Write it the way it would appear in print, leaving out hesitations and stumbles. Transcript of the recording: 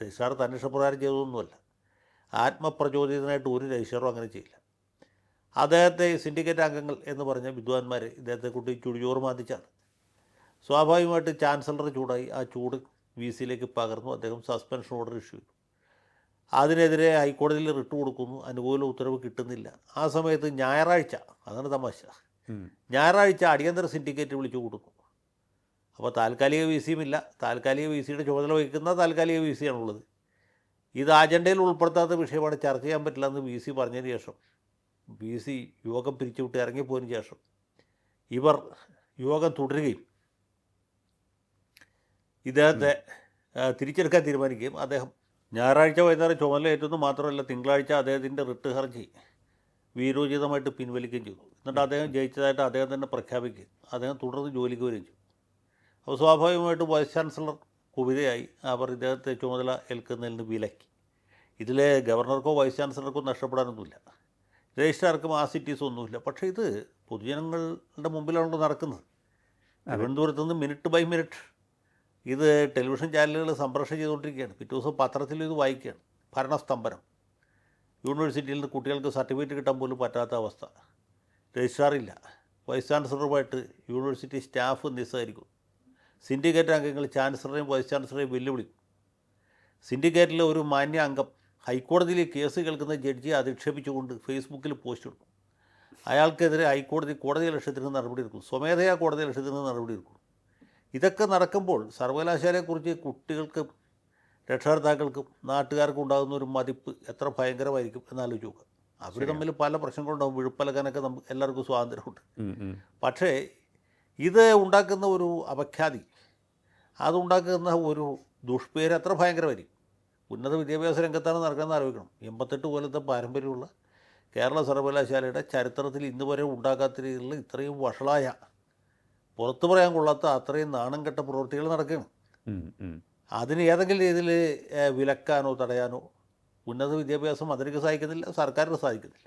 Registrar തൻ്റെ ഇഷ്ടപ്രകാരം ചെയ്തതൊന്നുമല്ല. ആത്മപ്രചോദിതനായിട്ട് ഒരു രജിസ്ട്രാറും അങ്ങനെ ചെയ്യില്ല. അദ്ദേഹത്തെ സിൻഡിക്കേറ്റ് അംഗങ്ങൾ എന്ന് പറഞ്ഞ വിദ്വാൻമാർ ഇദ്ദേഹത്തെ കൂട്ടി ചുഴിയോറ് മാന്തിച്ചാണ്. സ്വാഭാവികമായിട്ട് ചാൻസലർ ചൂടായി. ആ ചൂട് വി സിയിലേക്ക് പകർന്നു. അദ്ദേഹം സസ്പെൻഷൻ ഓർഡർ ഇഷ്യൂ ചെയ്തു. അതിനെതിരെ ഹൈക്കോടതിയിൽ റിട്ട് കൊടുക്കുന്നു. അനുകൂല ഉത്തരവ് കിട്ടുന്നില്ല. ആ സമയത്ത് ഞായറാഴ്ച, അതാണ് തമാശ, ഞായറാഴ്ച അടിയന്തര സിൻഡിക്കേറ്റ് വിളിച്ചു കൂട്ടുന്നു. അപ്പോൾ താൽക്കാലിക വി സിയുമില്ല. താൽക്കാലിക വി സിയുടെ ചുമതല വഹിക്കുന്ന താൽക്കാലിക വി സിയാണുള്ളത്. ഇത് അജണ്ടയിൽ ഉൾപ്പെടുത്താത്ത വിഷയമാണ്, ചർച്ച ചെയ്യാൻ പറ്റില്ല എന്ന് വി സി പറഞ്ഞതിന് ശേഷം, വി സി യോഗം പിരിച്ചുവിട്ട് ഇറങ്ങിപ്പോയതിന് ശേഷം ഇവർ യോഗം തുടരുകയും ഇദ്ദേഹത്തെ തിരിച്ചെടുക്കാൻ തീരുമാനിക്കുകയും അദ്ദേഹം ഞായറാഴ്ച വൈകുന്നേരം ചുമതലയേറ്റെന്ന് മാത്രമല്ല തിങ്കളാഴ്ച അദ്ദേഹത്തിൻ്റെ റിട്ട് ഹർജി വീരോചിതമായിട്ട് പിൻവലിക്കുകയും ചെയ്തു. എന്നിട്ട് അദ്ദേഹം ജയിച്ചതായിട്ട് അദ്ദേഹം തന്നെ പ്രഖ്യാപിക്കുകയും അദ്ദേഹം തുടർന്ന് ജോലിക്ക് വരികയും ചെയ്തു. അപ്പോൾ സ്വാഭാവികമായിട്ടും വൈസ് ചാൻസലർ കുപിതയായി. അവർ ഇദ്ദേഹത്തെ ചുമതല ഏൽക്കുന്നതിൽ നിന്ന് വിലക്കി. ഇതിൽ ഗവർണർക്കോ വൈസ് ചാൻസലർക്കോ നഷ്ടപ്പെടാനൊന്നുമില്ല, രജിസ്ട്രാർക്കും ആ സിറ്റീസ് ഒന്നുമില്ല. പക്ഷേ ഇത് പൊതുജനങ്ങളുടെ മുമ്പിലാണല്ലോ നടക്കുന്നത്. തിരുവനന്തപുരത്ത് നിന്ന് മിനിറ്റ് ബൈ മിനിറ്റ് ഇത് ടെലിവിഷൻ ചാനലുകൾ സംപ്രേഷണം ചെയ്തുകൊണ്ടിരിക്കുകയാണ്. പിറ്റേ ദിവസം പത്രത്തിൽ ഇത് വായിക്കുകയാണ്. ഭരണസ്തംഭനം. യൂണിവേഴ്സിറ്റിയിൽ നിന്ന് കുട്ടികൾക്ക് സർട്ടിഫിക്കറ്റ് കിട്ടാൻ പോലും പറ്റാത്ത അവസ്ഥ. രജിസ്ട്രാറില്ല. വൈസ് ചാൻസലറുമായിട്ട് യൂണിവേഴ്സിറ്റി സ്റ്റാഫ് നിസ്സഹരിക്കും. സിൻഡിക്കേറ്റ് അംഗങ്ങൾ ചാൻസലറെയും വൈസ് ചാൻസലറെയും വെല്ലുവിളിക്കും. സിൻഡിക്കേറ്റിലെ ഒരു മാന്യ അംഗം ഹൈക്കോടതിയിൽ കേസ് കേൾക്കുന്ന ജഡ്ജിയെ അധിക്ഷേപിച്ചുകൊണ്ട് ഫേസ്ബുക്കിൽ പോസ്റ്റ് ഇടുന്നു. അയാൾക്കെതിരെ കോടതി ലക്ഷ്യത്തിന് നടപടിയെടുക്കും. സ്വമേധയാ കോടതി ലക്ഷ്യത്തിന് നടപടിയെടുക്കും. ഇതൊക്കെ നടക്കുമ്പോൾ സർവകലാശാലയെക്കുറിച്ച് കുട്ടികൾക്കും രക്ഷകർത്താക്കൾക്കും നാട്ടുകാർക്കും ഉണ്ടാകുന്ന ഒരു മതിപ്പ് എത്ര ഭയങ്കരമായിരിക്കും എന്നാലോചിച്ച് നോക്കുക. അവർ തമ്മിൽ പല പ്രശ്നങ്ങളുണ്ടാകും. വിഴുപ്പലക്കാനൊക്കെ നമുക്ക് എല്ലാവർക്കും സ്വാതന്ത്ര്യമുണ്ട്. പക്ഷേ ഇത് ഉണ്ടാക്കുന്ന ഒരു അപഖ്യാതി, അതുണ്ടാക്കുന്ന ഒരു ദുഷ്പേര് എത്ര ഭയങ്കരമായിരിക്കും. ഉന്നത വിദ്യാഭ്യാസ രംഗത്താണ് നടക്കുന്നത് ആലോചിക്കണം. 88 കൊല്ലത്തെ പാരമ്പര്യമുള്ള കേരള സർവകലാശാലയുടെ ചരിത്രത്തിൽ ഇന്ന് വരെ ഉണ്ടാകാത്ത രീതിയിലുള്ള ഇത്രയും വഷളായ, പുറത്തു പറയാൻ കൊള്ളാത്ത അത്രയും നാണം കെട്ട പ്രവൃത്തികൾ നടക്കുകയാണ്. അതിന് ഏതെങ്കിലും രീതിയിൽ വിലക്കാനോ തടയാനോ ഉന്നത വിദ്യാഭ്യാസം അതിലേക്ക് സാധിക്കുന്നില്ല, സർക്കാരിന് സാധിക്കുന്നില്ല.